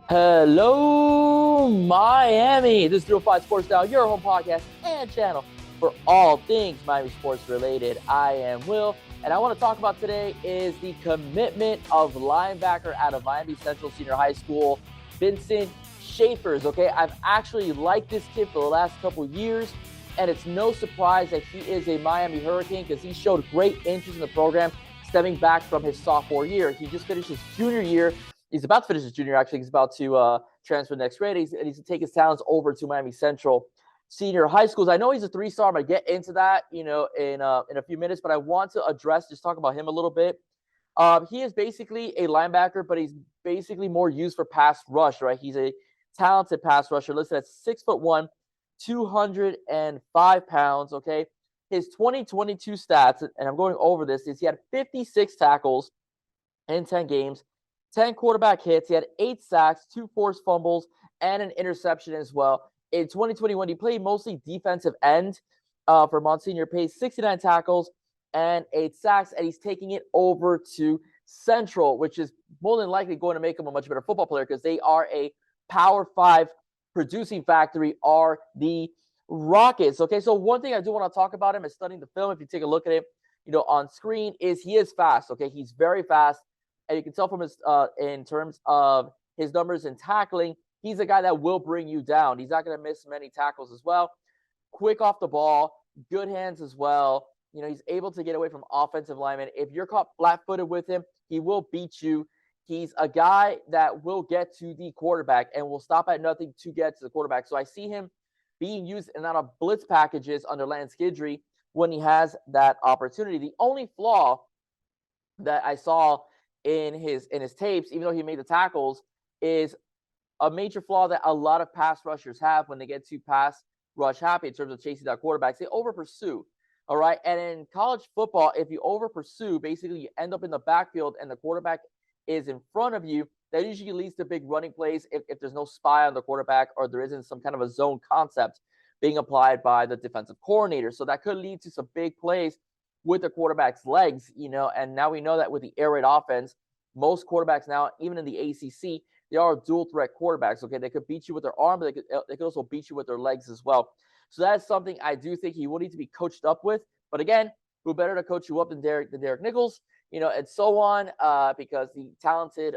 Hello, Miami. This is 305 Sports Now, your home podcast and channel for all things Miami sports related. I am Will, and I want to talk about today is the commitment of linebacker out of Miami Central Senior High School, Vincent Schaefers. Okay, I've actually liked this kid for the last couple years, and it's no surprise that he is a Miami Hurricane because he showed great interest in the program stemming back from his sophomore year. He just finished his junior year. He's about to finish his junior. Actually, he's about to transfer next grade. He's to take his talents over to Miami Central Senior High Schools. I know he's a three-star. I'm gonna get into that, in a few minutes. But I want to talk about him a little bit. He is basically a linebacker, but he's basically more used for pass rush. Right? He's a talented pass rusher, listed at 6'1", 205 pounds. Okay, his 2022 stats, and I'm going over this, is he had 56 tackles in 10 games. 10 quarterback hits. He had 8 sacks, 2 forced fumbles, and an interception as well. In 2021, he played mostly defensive end for Monsignor Pace, 69 tackles and 8 sacks, and he's taking it over to Central, which is more than likely going to make him a much better football player because they are a Power 5 producing factory, are the Rockets. Okay, so one thing I do want to talk about him is studying the film. If you take a look at it, on screen, is he is fast. Okay, he's very fast. And you can tell from his in terms of his numbers in tackling, he's a guy that will bring you down. He's not going to miss many tackles as well. Quick off the ball, good hands as well. He's able to get away from offensive linemen. If you're caught flat-footed with him, he will beat you. He's a guy that will get to the quarterback and will stop at nothing to get to the quarterback. So I see him being used in a lot of blitz packages under Lance Guidry when he has that opportunity. The only flaw that I saw in his tapes, even though he made the tackles, is a major flaw that a lot of pass rushers have when they get too pass rush happy in terms of chasing down quarterbacks. They over pursue. All right. And in college football, if you over pursue, basically you end up in the backfield and the quarterback is in front of you. That usually leads to big running plays if there's no spy on the quarterback or there isn't some kind of a zone concept being applied by the defensive coordinator. So that could lead to some big plays with the quarterback's legs, and now we know that with the air raid offense, most quarterbacks now, even in the ACC, they are dual threat quarterbacks. Okay, they could beat you with their arm, but they could also beat you with their legs as well. So that's something I do think he will need to be coached up with. But again, who better to coach you up than Derek Nichols, and so on, because the talented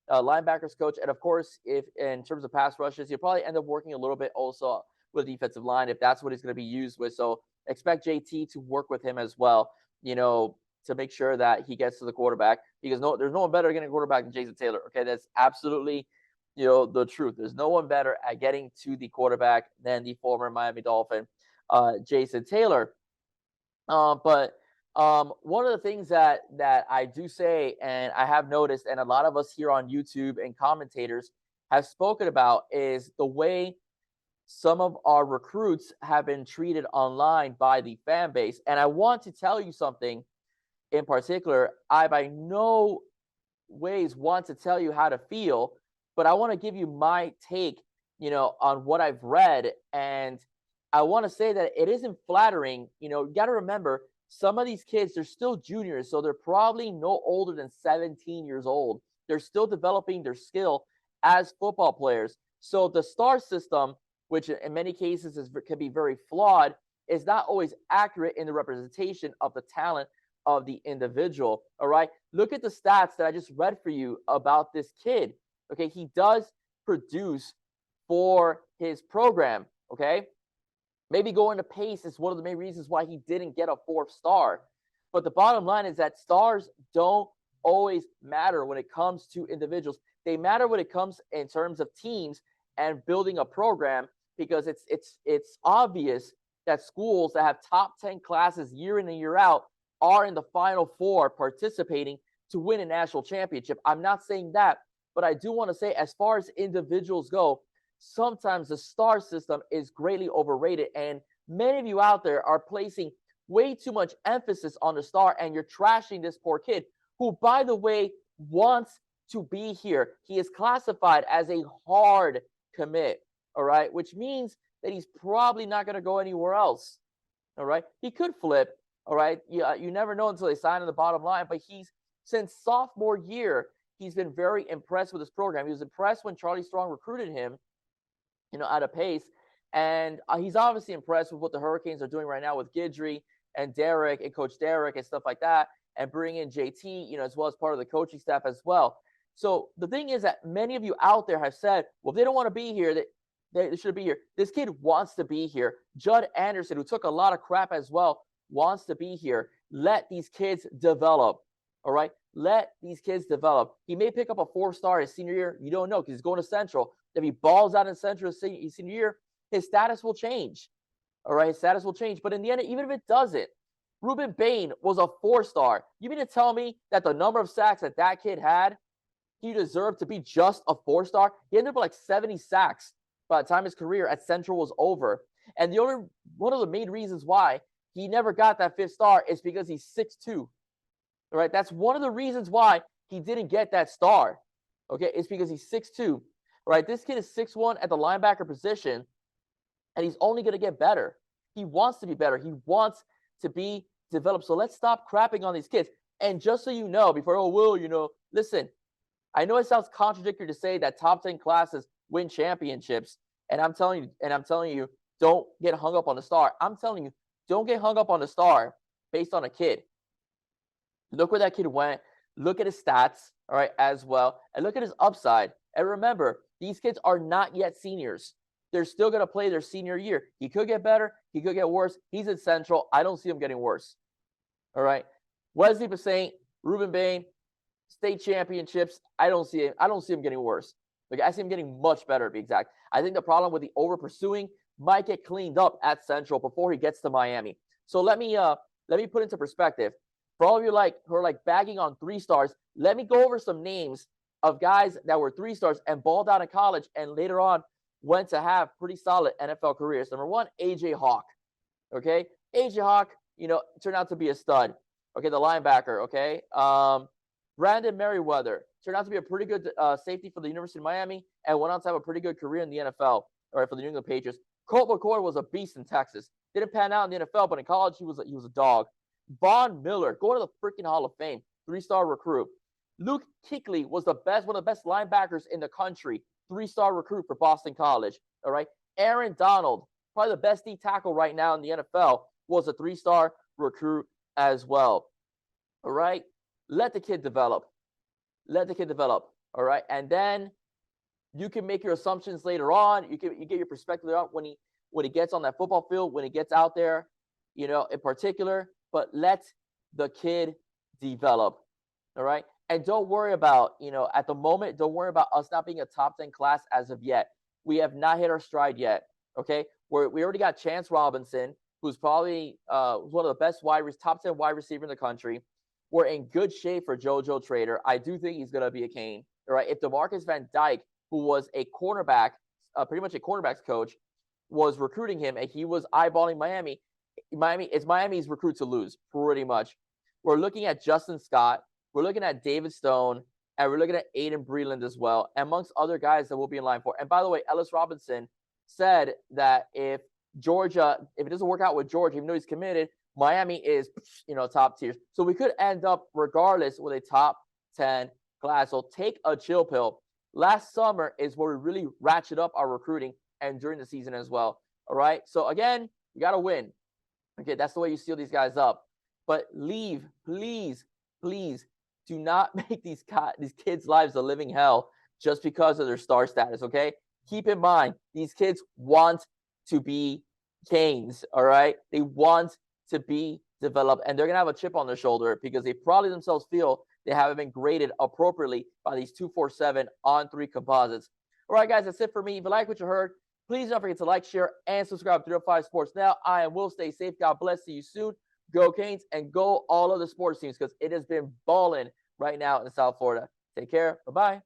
linebackers coach, and of course, if in terms of pass rushes, he'll probably end up working a little bit also with the defensive line if that's what he's going to be used with. So expect JT to work with him as well, to make sure that he gets to the quarterback, because there's no one better at getting a quarterback than Jason Taylor. Okay, that's absolutely, the truth. There's no one better at getting to the quarterback than the former Miami Dolphin, Jason Taylor. But one of the things that I do say, and I have noticed, and a lot of us here on YouTube and commentators have spoken about, is the way some of our recruits have been treated online by the fan base. And I want to tell you something in particular. I by no ways want to tell you how to feel, but I want to give you my take, on what I've read. And I want to say that it isn't flattering. You got to remember, some of these kids, they're still juniors, so they're probably no older than 17 years old. They're still developing their skill as football players. So the star system, which in many cases can be very flawed, is not always accurate in the representation of the talent of the individual. All right. Look at the stats that I just read for you about this kid. Okay. He does produce for his program. Okay. Maybe going to pace is one of the main reasons why he didn't get a 4th star. But the bottom line is that stars don't always matter when it comes to individuals. They matter when it comes in terms of teams and building a program, because it's obvious that schools that have top 10 classes year in and year out are in the Final Four participating to win a national championship. I'm not saying that, but I do want to say, as far as individuals go, sometimes the star system is greatly overrated. And many of you out there are placing way too much emphasis on the star, and you're trashing this poor kid who, by the way, wants to be here. He is classified as a hard commit, all right, which means that he's probably not going to go anywhere else. All right, he could flip. All right, you never know until they sign on the bottom line. But since sophomore year, he's been very impressed with this program. He was impressed when Charlie Strong recruited him, at a pace. And he's obviously impressed with what the Hurricanes are doing right now with Guidry and Derek and Coach Derek and stuff like that, and bring in JT, as well as part of the coaching staff as well. So the thing is that many of you out there have said, well, if they don't want to be here, they should be here. This kid wants to be here. Judd Anderson, who took a lot of crap as well, wants to be here. Let these kids develop. All right? Let these kids develop. He may pick up a 4-star his senior year. You don't know because he's going to Central. If he balls out in Central his senior year, his status will change. All right? His status will change. But in the end, even if it doesn't, Ruben Bain was a 4-star. You mean to tell me that the number of sacks that kid had, he deserved to be just a 4-star? He ended up with like 70 sacks by the time his career at Central was over. And one of the main reasons why he never got that 5th star is because he's 6'2". All right, that's one of the reasons why he didn't get that star. Okay, it's because he's 6'2". All right, this kid is 6'1" at the linebacker position, and he's only going to get better. He wants to be better. He wants to be developed. So let's stop crapping on these kids. And just so you know, listen, I know it sounds contradictory to say that top 10 classes win championships, and I'm telling you, don't get hung up on the star. I'm telling you, don't get hung up on the star based on a kid. Look where that kid went. Look at his stats, all right, as well, and look at his upside. And remember, these kids are not yet seniors. They're still going to play their senior year. He could get better. He could get worse. He's in Central. I don't see him getting worse. All right. Wesley Passant, Ruben Bain, state championships. I don't see him getting worse. Okay, I see him getting much better, to be exact. I think the problem with the over pursuing might get cleaned up at Central before he gets to Miami. So let me put into perspective. For all of you who are bagging on 3-stars, let me go over some names of guys that were 3-stars and balled out in college and later on went to have pretty solid NFL careers. Number 1, A.J. Hawk. Okay, A.J. Hawk, turned out to be a stud. Okay, the linebacker. Okay, Brandon Merriweather turned out to be a pretty good safety for the University of Miami and went on to have a pretty good career in the NFL. All right, for the New England Patriots. Colt McCoy was a beast in Texas. Didn't pan out in the NFL, but in college he was a dog. Von Miller, going to the freaking Hall of Fame, 3-star recruit. Luke Kuechly was one of the best linebackers in the country, 3-star recruit for Boston College. All right. Aaron Donald, probably the best D tackle right now in the NFL, was a 3-star recruit as well. All right. Let the kid develop. Let the kid develop. All right. And then you can make your assumptions later on. You get your perspective later on when he gets on that football field, when he gets out there, in particular. But let the kid develop. All right. And don't worry about, at the moment, don't worry about us not being a top 10 class as of yet. We have not hit our stride yet. Okay. We already got Chance Robinson, who's probably one of the best top 10 wide receiver in the country. We're in good shape for JoJo Trader. I do think he's going to be a Cane. All right. If DeMarcus Van Dyke, who was a cornerback, pretty much a cornerbacks coach, was recruiting him and he was eyeballing Miami, it's Miami's recruit to lose, pretty much. We're looking at Justin Scott. We're looking at David Stone. And we're looking at Aiden Breland as well, amongst other guys that we'll be in line for. And by the way, Ellis Robinson said that if it doesn't work out with Georgia, even though he's committed, Miami is, top tier. So we could end up, regardless, with a top 10 class. So take a chill pill. Last summer is where we really ratchet up our recruiting and during the season as well. All right. So again, we got to win. Okay. That's the way you seal these guys up. But please do not make these kids' lives a living hell just because of their star status. Okay. Keep in mind, these kids want to be Canes. All right. They want to be developed, and they're going to have a chip on their shoulder because they probably themselves feel they haven't been graded appropriately by these 247 on-3 composites. All right, guys, that's it for me. If you like what you heard, please don't forget to like, share, and subscribe to 305 Sports Now. I am Will. Stay safe. God bless. See you soon. Go Canes, and go all other sports teams because it has been balling right now in South Florida. Take care. Bye-bye.